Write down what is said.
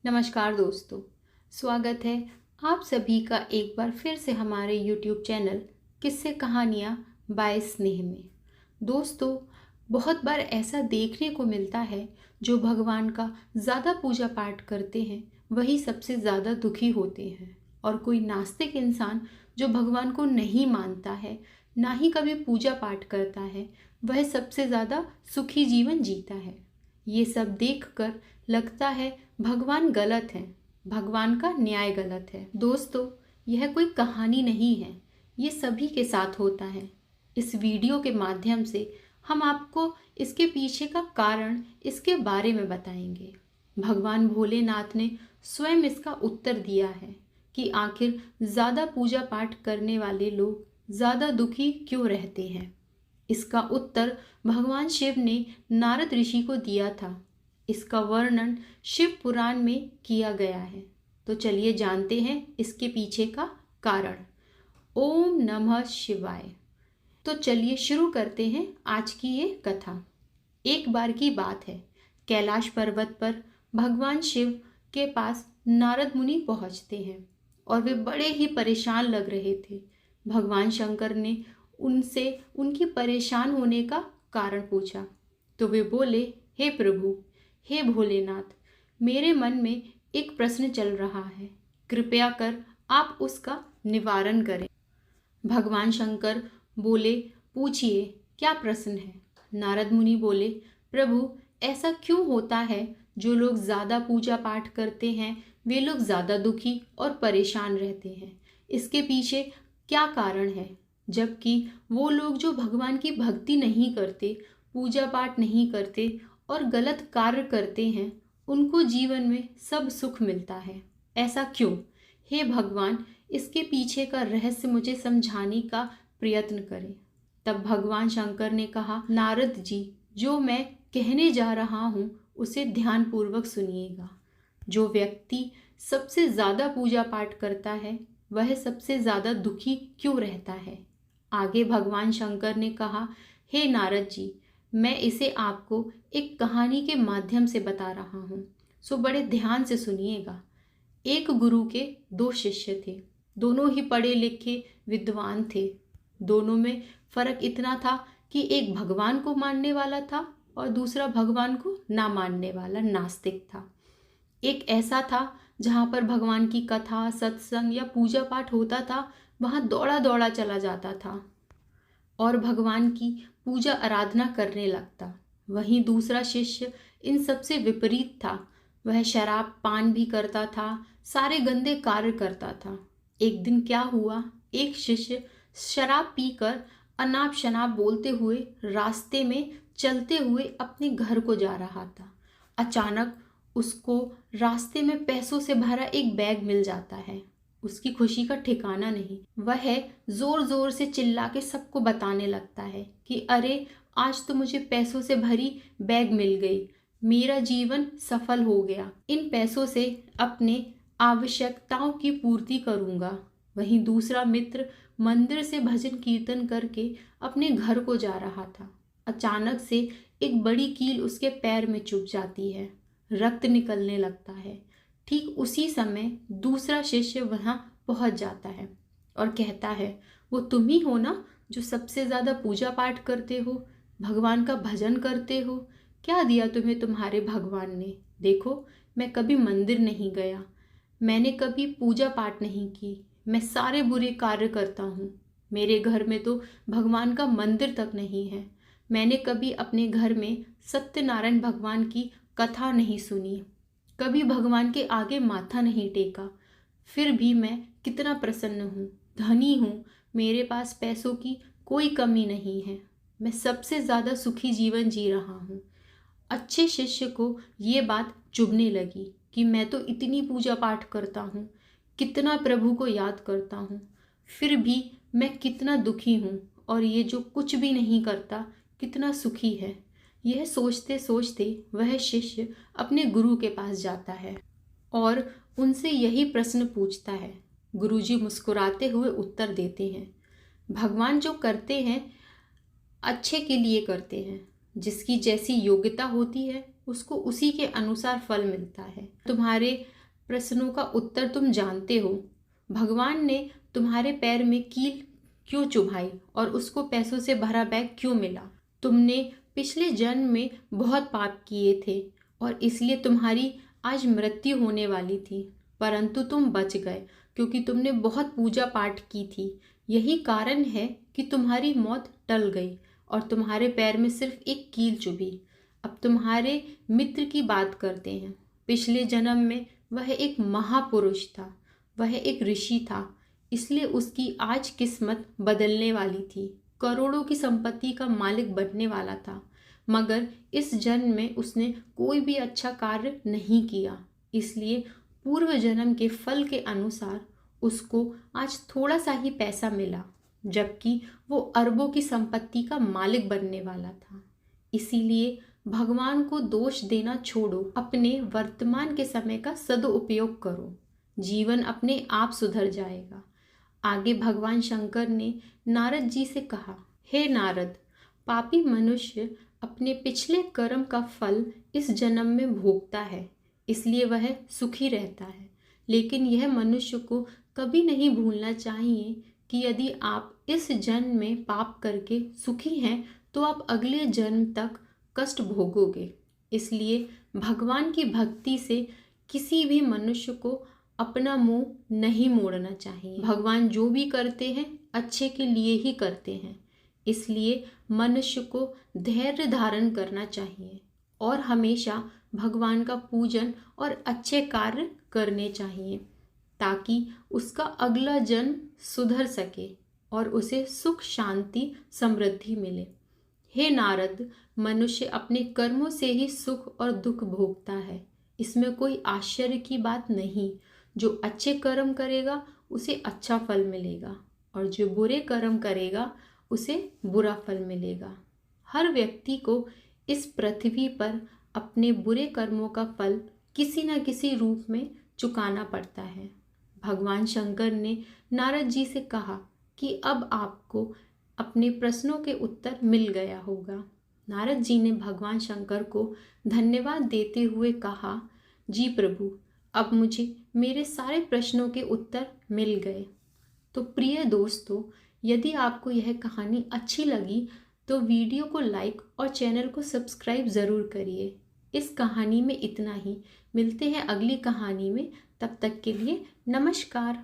नमस्कार दोस्तों, स्वागत है आप सभी का एक बार फिर से हमारे YouTube चैनल किस्से कहानियाँ बाय स्नेह में। दोस्तों, बहुत बार ऐसा देखने को मिलता है जो भगवान का ज़्यादा पूजा पाठ करते हैं वही सबसे ज़्यादा दुखी होते हैं, और कोई नास्तिक इंसान जो भगवान को नहीं मानता है, ना ही कभी पूजा पाठ करता है, वह सबसे ज़्यादा सुखी जीवन जीता है। ये सब देखकर लगता है भगवान गलत है, भगवान का न्याय गलत है। दोस्तों, यह कोई कहानी नहीं है, ये सभी के साथ होता है। इस वीडियो के माध्यम से हम आपको इसके पीछे का कारण, इसके बारे में बताएंगे। भगवान भोलेनाथ ने स्वयं इसका उत्तर दिया है कि आखिर ज़्यादा पूजा पाठ करने वाले लोग ज़्यादा दुखी क्यों रहते हैं। इसका उत्तर भगवान शिव ने नारद ऋषि को दिया था। इसका वर्णन शिव पुराण में किया गया है। तो चलिए जानते हैं इसके पीछे का कारण। ओम नमः शिवाय। तो चलिए शुरू करते हैं आज की ये कथा। एक बार की बात है, कैलाश पर्वत पर भगवान शिव के पास नारद मुनि पहुंचते हैं और वे बड़े ही परेशान लग रहे थे। भगवान शंकर ने उनसे उनकी परेशान होने का कारण पूछा तो वे बोले, हे प्रभु, हे भोलेनाथ, मेरे मन में एक प्रश्न चल रहा है, कृपया कर आप उसका निवारण करें। भगवान शंकर बोले, पूछिए क्या प्रश्न है। नारद मुनि बोले, प्रभु, ऐसा क्यों होता है जो लोग ज़्यादा पूजा पाठ करते हैं वे लोग ज़्यादा दुखी और परेशान रहते हैं, इसके पीछे क्या कारण है, जबकि वो लोग जो भगवान की भक्ति नहीं करते, पूजा पाठ नहीं करते और गलत कार्य करते हैं, उनको जीवन में सब सुख मिलता है। ऐसा क्यों? हे भगवान, इसके पीछे का रहस्य मुझे समझाने का प्रयत्न करें। तब भगवान शंकर ने कहा, नारद जी, जो मैं कहने जा रहा हूँ उसे ध्यानपूर्वक सुनिएगा। जो व्यक्ति सबसे ज़्यादा पूजा पाठ करता है वह सबसे ज़्यादा दुखी क्यों रहता है। आगे भगवान शंकर ने कहा, हे नारद जी, मैं इसे आपको एक कहानी के माध्यम से बता रहा हूँ, सो बड़े ध्यान से सुनिएगा। एक गुरु के दो शिष्य थे, दोनों ही पढ़े लिखे विद्वान थे। दोनों में फर्क इतना था कि एक भगवान को मानने वाला था और दूसरा भगवान को ना मानने वाला नास्तिक था। एक ऐसा था जहाँ पर भगवान की कथा, सत्संग या पूजा पाठ होता था, वहाँ दौड़ा दौड़ा चला जाता था और भगवान की पूजा आराधना करने लगता। वहीं दूसरा शिष्य इन सबसे विपरीत था। वह शराब पान भी करता था, सारे गंदे कार्य करता था। एक दिन क्या हुआ, एक शिष्य शराब पीकर अनाप शनाप बोलते हुए रास्ते में चलते हुए अपने घर को जा रहा था। अचानक उसको रास्ते में पैसों से भरा एक बैग मिल जाता है। उसकी खुशी का ठिकाना नहीं। वह जोर जोर से चिल्ला के सबको बताने लगता है कि अरे, आज तो मुझे पैसों से भरी बैग मिल गई, मेरा जीवन सफल हो गया, इन पैसों से अपने आवश्यकताओं की पूर्ति करूंगा। वहीं दूसरा मित्र मंदिर से भजन कीर्तन करके अपने घर को जा रहा था। अचानक से एक बड़ी कील उसके पैर में चुभ जाती है, रक्त निकलने लगता है। ठीक उसी समय दूसरा शिष्य वहां पहुंच जाता है और कहता है, वो तुम ही हो ना जो सबसे ज़्यादा पूजा पाठ करते हो, भगवान का भजन करते हो। क्या दिया तुम्हें तुम्हारे भगवान ने? देखो, मैं कभी मंदिर नहीं गया, मैंने कभी पूजा पाठ नहीं की, मैं सारे बुरे कार्य करता हूँ। मेरे घर में तो भगवान का मंदिर तक नहीं है। मैंने कभी अपने घर में सत्यनारायण भगवान की कथा नहीं सुनी, कभी भगवान के आगे माथा नहीं टेका। फिर भी मैं कितना प्रसन्न हूँ, धनी हूँ, मेरे पास पैसों की कोई कमी नहीं है, मैं सबसे ज़्यादा सुखी जीवन जी रहा हूँ। अच्छे शिष्य को ये बात चुभने लगी कि मैं तो इतनी पूजा पाठ करता हूँ, कितना प्रभु को याद करता हूँ, फिर भी मैं कितना दुखी हूँ, और ये जो कुछ भी नहीं करता कितना सुखी है। यह सोचते सोचते वह शिष्य अपने गुरु के पास जाता है और उनसे यही प्रश्न पूछता है। गुरुजी मुस्कुराते हुए उत्तर देते हैं, भगवान जो करते हैं अच्छे के लिए करते हैं, जिसकी जैसी योग्यता होती है उसको उसी के अनुसार फल मिलता है। तुम्हारे प्रश्नों का उत्तर तुम जानते हो। भगवान ने तुम्हारे पैर में कील क्यों चुभाई और उसको पैसों से भरा बैग क्यों मिला? तुमने पिछले जन्म में बहुत पाप किए थे और इसलिए तुम्हारी आज मृत्यु होने वाली थी, परंतु तुम बच गए क्योंकि तुमने बहुत पूजा पाठ की थी। यही कारण है कि तुम्हारी मौत टल गई और तुम्हारे पैर में सिर्फ एक कील चुभी। अब तुम्हारे मित्र की बात करते हैं। पिछले जन्म में वह एक महापुरुष था, वह एक ऋषि था, इसलिए उसकी आज किस्मत बदलने वाली थी। करोड़ों की संपत्ति का मालिक बनने वाला था, मगर इस जन्म में उसने कोई भी अच्छा कार्य नहीं किया, इसलिए पूर्व जन्म के फल के अनुसार उसको आज थोड़ा सा ही पैसा मिला, जबकि वो अरबों की संपत्ति का मालिक बनने वाला था। इसीलिए भगवान को दोष देना छोड़ो, अपने वर्तमान के समय का सदुपयोग करो, जीवन अपने आप सुधर जाएगा। आगे भगवान शंकर ने नारद जी से कहा, हे नारद, पापी मनुष्य अपने पिछले कर्म का फल इस जन्म में भोगता है, इसलिए वह सुखी रहता है। लेकिन यह मनुष्य को कभी नहीं भूलना चाहिए कि यदि आप इस जन्म में पाप करके सुखी हैं तो आप अगले जन्म तक कष्ट भोगोगे। इसलिए भगवान की भक्ति से किसी भी मनुष्य को अपना मुंह नहीं मोड़ना चाहिए। भगवान जो भी करते हैं अच्छे के लिए ही करते हैं, इसलिए मनुष्य को धैर्य धारण करना चाहिए और हमेशा भगवान का पूजन और अच्छे कार्य करने चाहिए ताकि उसका अगला जन्म सुधर सके और उसे सुख शांति समृद्धि मिले। हे नारद, मनुष्य अपने कर्मों से ही सुख और दुख भोगता है, इसमें कोई आश्चर्य की बात नहीं। जो अच्छे कर्म करेगा उसे अच्छा फल मिलेगा और जो बुरे कर्म करेगा उसे बुरा फल मिलेगा। हर व्यक्ति को इस पृथ्वी पर अपने बुरे कर्मों का फल किसी न किसी रूप में चुकाना पड़ता है। भगवान शंकर ने नारद जी से कहा कि अब आपको अपने प्रश्नों के उत्तर मिल गया होगा। नारद जी ने भगवान शंकर को धन्यवाद देते हुए कहा, जी प्रभु, अब मुझे मेरे सारे प्रश्नों के उत्तर मिल गए। तो प्रिय दोस्तों, यदि आपको यह कहानी अच्छी लगी तो वीडियो को लाइक और चैनल को सब्सक्राइब ज़रूर करिए। इस कहानी में इतना ही। मिलते हैं अगली कहानी में, तब तक के लिए नमस्कार।